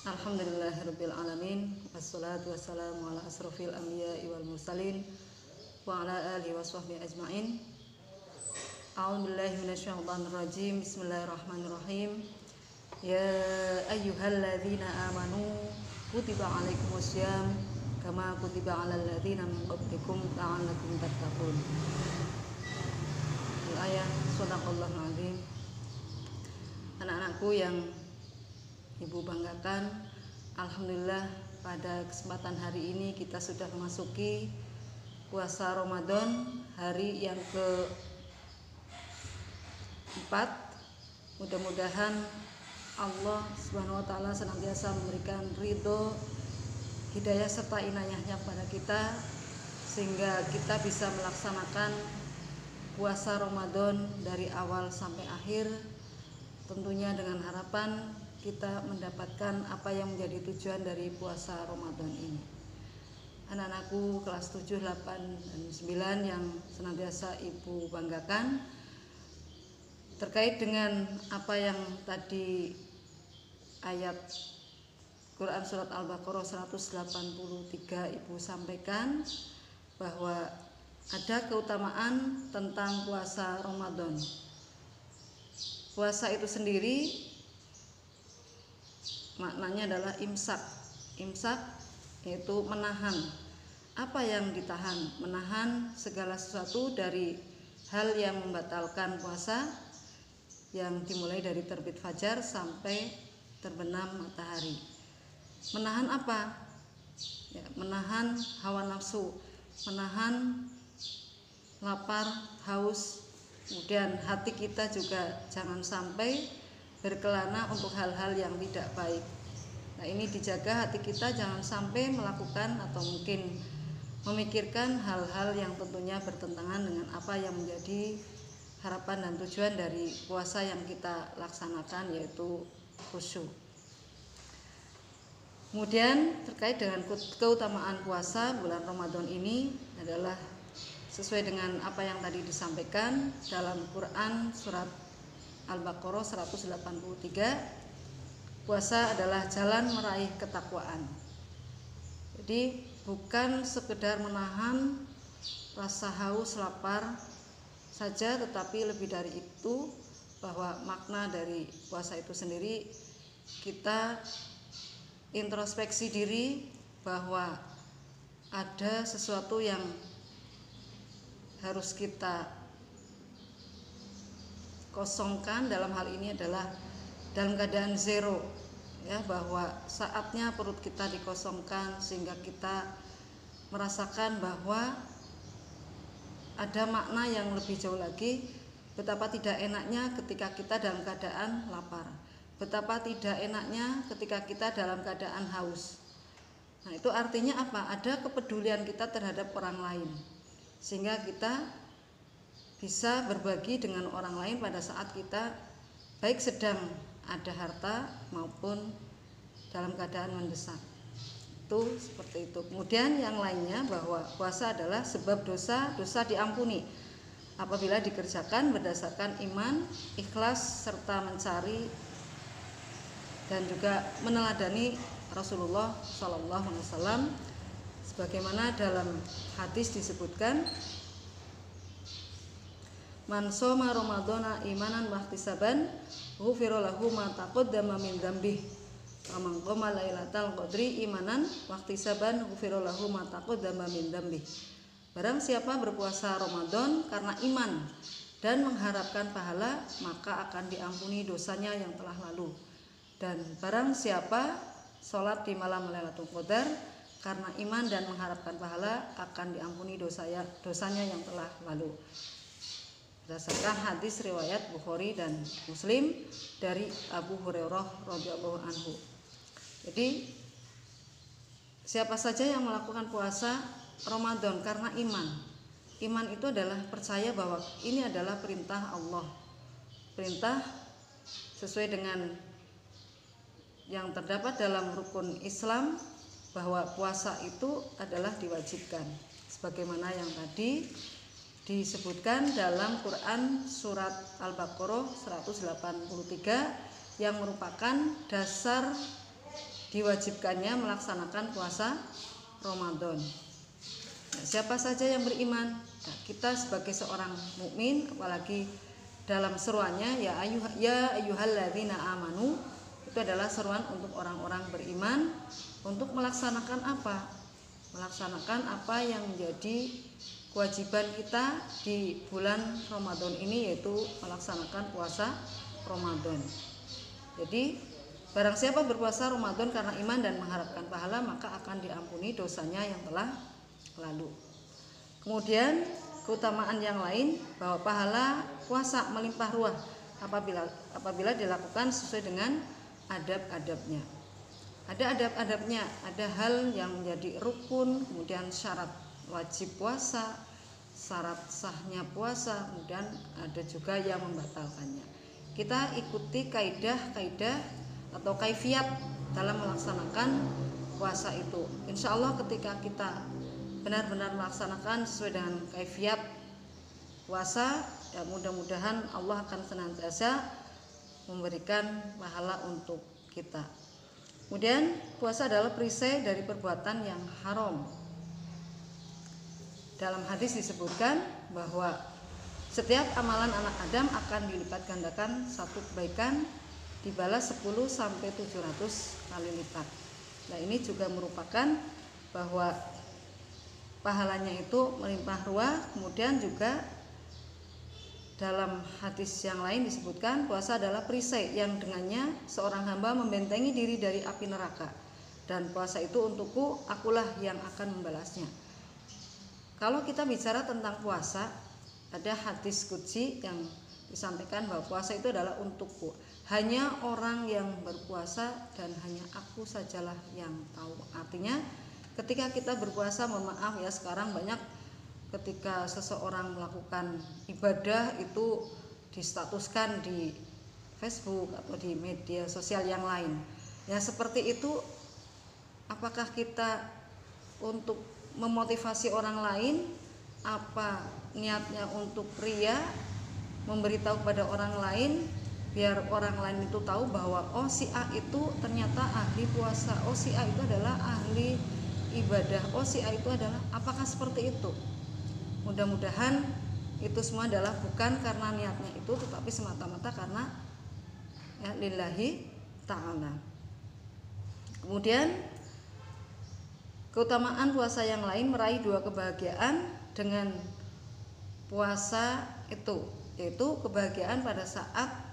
Alhamdulillahirabbil alamin wassalatu wassalamu ala asrofil anbiya'i wal mursalin wa ala alihi washabbihi ajmain. A'udzubillahi minasyaitonir rajim. Bismillahirrahmanirrahim. Ya ayyuhalladzina amanu kutiba alaikumussyam kama kutiba alal ladzina min qablikum la'allakum tattaqun. Ayat shadaqallahul azim. Anak-anakku yang Ibu banggakan, alhamdulillah pada kesempatan hari ini kita sudah memasuki puasa Ramadan, hari yang ke-4. Mudah-mudahan Allah Subhanahu wa taala senantiasa memberikan ridho, hidayah serta inayahnya pada kita sehingga kita bisa melaksanakan puasa Ramadan dari awal sampai akhir, tentunya dengan harapan kita mendapatkan apa yang menjadi tujuan dari puasa Ramadan ini. Anak-anakku kelas 7, 8, dan 9 yang senantiasa Ibu banggakan, terkait dengan apa yang tadi ayat Quran Surat Al-Baqarah 183 Ibu sampaikan, bahwa ada keutamaan tentang puasa Ramadan. Puasa itu sendiri maknanya adalah imsak. Imsak yaitu menahan. Apa yang ditahan? Menahan segala sesuatu dari hal yang membatalkan puasa, yang dimulai dari terbit fajar sampai terbenam matahari. Menahan apa? Ya, menahan hawa nafsu, menahan lapar, haus. Kemudian hati kita juga jangan sampai berkelana untuk hal-hal yang tidak baik. Nah, ini dijaga hati kita jangan sampai melakukan atau mungkin memikirkan hal-hal yang tentunya bertentangan dengan apa yang menjadi harapan dan tujuan dari puasa yang kita laksanakan, yaitu khusyuk. Kemudian terkait dengan keutamaan puasa bulan Ramadan ini adalah sesuai dengan apa yang tadi disampaikan dalam Quran Surat Al-Baqarah 183, puasa adalah jalan meraih ketakwaan. Jadi bukan sekedar menahan rasa haus, lapar saja, tetapi lebih dari itu, bahwa makna dari puasa itu sendiri kita introspeksi diri bahwa ada sesuatu yang harus kita kosongkan. Dalam hal ini adalah dalam keadaan zero, ya, bahwa saatnya perut kita dikosongkan sehingga kita merasakan bahwa ada makna yang lebih jauh lagi. Betapa tidak enaknya ketika kita dalam keadaan lapar, betapa tidak enaknya ketika kita dalam keadaan haus. Nah, itu artinya apa? Ada kepedulian kita terhadap orang lain, sehingga kita bisa berbagi dengan orang lain pada saat kita baik sedang ada harta maupun dalam keadaan mendesak. Itu seperti itu. Kemudian yang lainnya, bahwa puasa adalah sebab dosa diampuni apabila dikerjakan berdasarkan iman, ikhlas, serta mencari dan juga meneladani Rasulullah SAW, sebagaimana dalam hadis disebutkan, man shoma ramadhana imanan wa ihtisaban ghufira lahu ma taqaddama min dzambih wa man qama lailatal qadri imanan wa ihtisaban ghufira lahu ma taqaddama min dzambih. Barang siapa berpuasa Ramadan karena iman dan mengharapkan pahala, maka akan diampuni dosanya yang telah lalu. Dan barang siapa sholat di malam Lailatul Qadar karena iman dan mengharapkan pahala, akan diampuni dosanya yang telah lalu. Berdasarkan hadis riwayat Bukhari dan Muslim dari Abu Hurairah radhiyallahu anhu. Jadi siapa saja yang melakukan puasa Ramadan karena iman. Iman itu adalah percaya bahwa ini adalah perintah Allah. Perintah sesuai dengan yang terdapat dalam rukun Islam, bahwa puasa itu adalah diwajibkan. Sebagaimana yang tadi disebutkan dalam Quran Surat Al-Baqarah 183, yang merupakan dasar diwajibkannya melaksanakan puasa Ramadan. Nah, siapa saja yang beriman? Nah, kita sebagai seorang mukmin, apalagi dalam seruannya ya ayyuhalladzina amanu, itu adalah seruan untuk orang-orang beriman untuk melaksanakan apa? Melaksanakan apa yang menjadi kewajiban kita di bulan Ramadan ini, yaitu melaksanakan puasa Ramadan. Jadi barang siapa berpuasa Ramadan karena iman dan mengharapkan pahala, maka akan diampuni dosanya yang telah lalu. Kemudian keutamaan yang lain, bahwa pahala puasa melimpah ruah apabila dilakukan sesuai dengan adab-adabnya. Ada adab-adabnya, ada hal yang menjadi rukun, kemudian syarat wajib puasa, syarat sahnya puasa, kemudian ada juga yang membatalkannya. Kita ikuti kaidah-kaidah atau kaifiat dalam melaksanakan puasa itu. Insya Allah ketika kita benar-benar melaksanakan sesuai dengan kaifiat puasa, ya mudah-mudahan Allah akan senantiasa memberikan pahala untuk kita. Kemudian puasa adalah perisai dari perbuatan yang haram. Dalam hadis disebutkan bahwa setiap amalan anak Adam akan dilipat gandakan satu kebaikan, dibalas 10 sampai 700 kali lipat. Nah, ini juga merupakan bahwa pahalanya itu melimpah ruah. Kemudian juga dalam hadis yang lain disebutkan puasa adalah perisai yang dengannya seorang hamba membentengi diri dari api neraka, dan puasa itu untukku, akulah yang akan membalasnya. Kalau kita bicara tentang puasa, ada hadis qudsi yang disampaikan bahwa puasa itu adalah untukku, hanya orang yang berpuasa dan hanya aku sajalah yang tahu. Artinya ketika kita berpuasa, mohon maaf ya, sekarang banyak ketika seseorang melakukan ibadah itu distatuskan di Facebook atau di media sosial yang lain. Ya seperti itu, apakah kita untuk memotivasi orang lain, apa niatnya untuk ria, memberitahu kepada orang lain biar orang lain itu tahu bahwa oh si A itu ternyata ahli puasa, oh si A itu adalah ahli ibadah, oh si A itu adalah, apakah seperti itu? Mudah-mudahan itu semua adalah bukan karena niatnya itu, tetapi semata-mata karena ya, lillahi ta'ala. Kemudian keutamaan puasa yang lain, meraih 2 kebahagiaan dengan puasa itu, yaitu kebahagiaan pada saat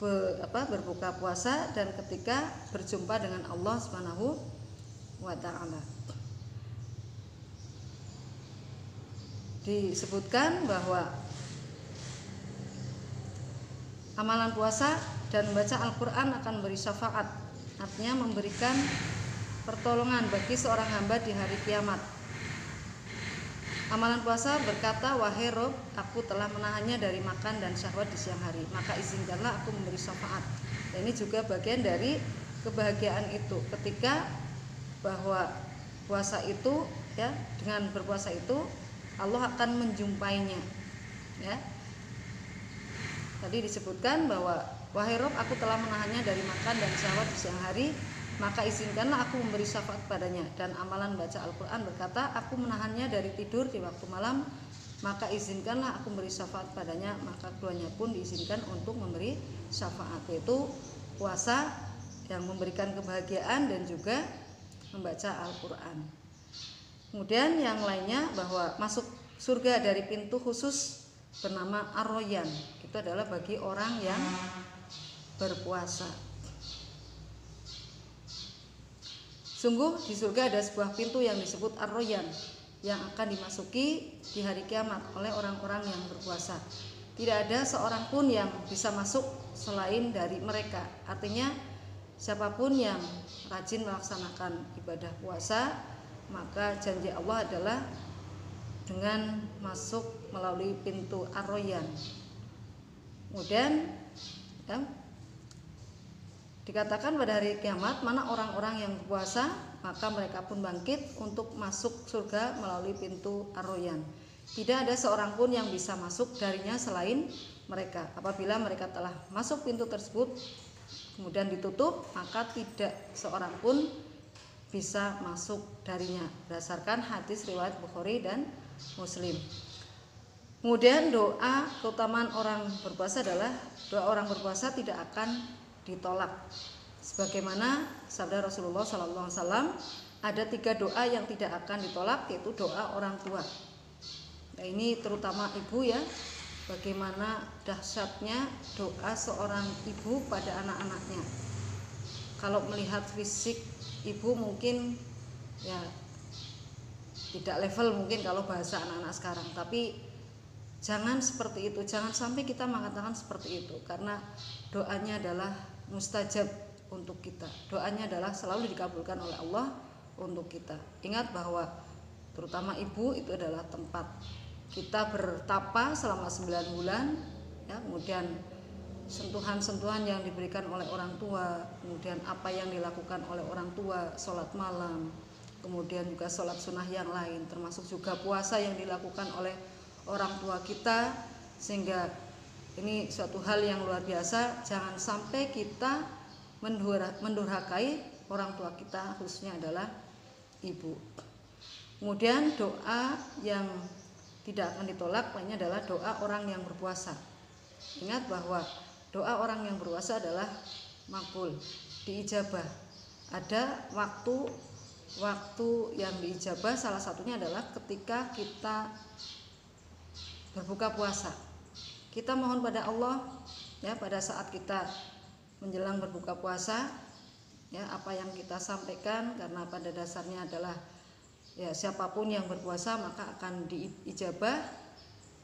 berbuka puasa dan ketika berjumpa dengan Allah Subhanahu wa ta'ala. Disebutkan bahwa amalan puasa dan membaca Al-Quran akan memberi syafaat, artinya memberikan pertolongan bagi seorang hamba di hari kiamat. Amalan puasa berkata, wahai Rob, aku telah menahannya dari makan dan syahwat di siang hari, maka izinkanlah aku memberi syafaat. Dan ini juga bagian dari kebahagiaan itu, ketika bahwa puasa itu ya, dengan berpuasa itu Allah akan menjumpainya ya. Tadi disebutkan bahwa wahai Rob, aku telah menahannya dari makan dan syahwat di siang hari, maka izinkanlah aku memberi syafaat padanya. Dan amalan baca Al-Quran berkata, aku menahannya dari tidur di waktu malam, maka izinkanlah aku memberi syafaat padanya. Maka keduanya pun diizinkan untuk memberi syafaat, yaitu puasa yang memberikan kebahagiaan dan juga membaca Al-Quran. Kemudian yang lainnya, bahwa masuk surga dari pintu khusus bernama Ar-Royan, itu adalah bagi orang yang berpuasa. Sungguh di surga ada sebuah pintu yang disebut Ar-Royan, yang akan dimasuki di hari kiamat oleh orang-orang yang berpuasa. Tidak ada seorang pun yang bisa masuk selain dari mereka. Artinya siapapun yang rajin melaksanakan ibadah puasa, maka janji Allah adalah dengan masuk melalui pintu Ar-Royan. Kemudian ya, dikatakan pada hari kiamat, mana orang-orang yang berpuasa, maka mereka pun bangkit untuk masuk surga melalui pintu Ar-Royan. Tidak ada seorang pun yang bisa masuk darinya selain mereka. Apabila mereka telah masuk pintu tersebut, kemudian ditutup, maka tidak seorang pun bisa masuk darinya berdasarkan hadis riwayat Bukhari dan Muslim. Kemudian doa keutamaan orang berpuasa adalah doa orang berpuasa tidak akan ditolak. Sebagaimana sabda Rasulullah SAW, ada 3 doa yang tidak akan ditolak, yaitu doa orang tua. Nah, ini terutama ibu ya, bagaimana dahsyatnya doa seorang ibu pada anak-anaknya. Kalau melihat fisik ibu mungkin ya tidak level mungkin kalau bahasa anak-anak sekarang, tapi jangan seperti itu, jangan sampai kita mengatakan seperti itu, karena doanya adalah mustajab untuk kita. Doanya adalah selalu dikabulkan oleh Allah untuk kita. Ingat bahwa terutama ibu itu adalah tempat kita bertapa selama 9 bulan ya, kemudian sentuhan-sentuhan yang diberikan oleh orang tua, kemudian apa yang dilakukan oleh orang tua, sholat malam, kemudian juga sholat sunnah yang lain, termasuk juga puasa yang dilakukan oleh orang tua kita, sehingga ini suatu hal yang luar biasa. Jangan sampai kita mendurhakai orang tua kita, khususnya adalah ibu. Kemudian doa yang tidak akan ditolak lainnya adalah doa orang yang berpuasa. Ingat bahwa doa orang yang berpuasa adalah makbul, diijabah. Ada waktu yang diijabah, salah satunya adalah ketika kita berbuka puasa. Kita mohon pada Allah ya, pada saat kita menjelang berbuka puasa ya, apa yang kita sampaikan, karena pada dasarnya adalah ya siapapun yang berpuasa maka akan diijabah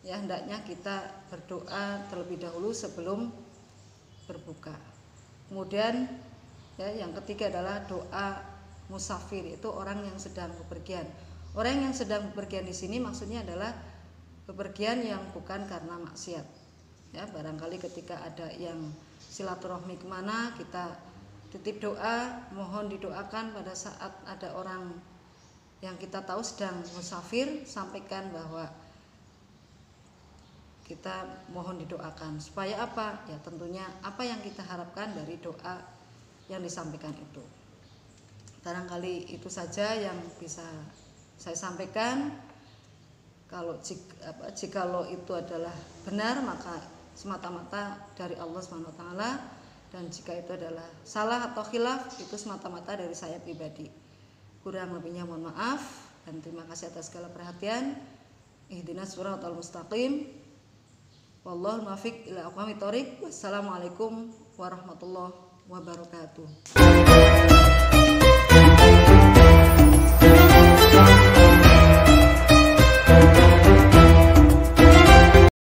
ya, hendaknya kita berdoa terlebih dahulu sebelum berbuka. Kemudian ya, yang ketiga adalah doa musafir, itu orang yang sedang bepergian. Orang yang sedang bepergian di sini maksudnya adalah bepergian yang bukan karena maksiat ya, barangkali ketika ada yang silaturahmi kemana, kita titip doa, mohon didoakan. Pada saat ada orang yang kita tahu sedang musafir, sampaikan bahwa kita mohon didoakan. Supaya apa? Ya tentunya apa yang kita harapkan dari doa yang disampaikan itu. Barangkali itu saja yang bisa saya sampaikan. Jikalau itu adalah benar, maka semata-mata dari Allah SWT, dan jika itu adalah salah atau khilaf, itu semata-mata dari saya pribadi. Kurang lebihnya mohon maaf, dan terima kasih atas segala perhatian. Ihdinas siratal mustaqim, wallahul muwaffiq ila aqwamit thoriq. Wassalamualaikum warahmatullahi wabarakatuh.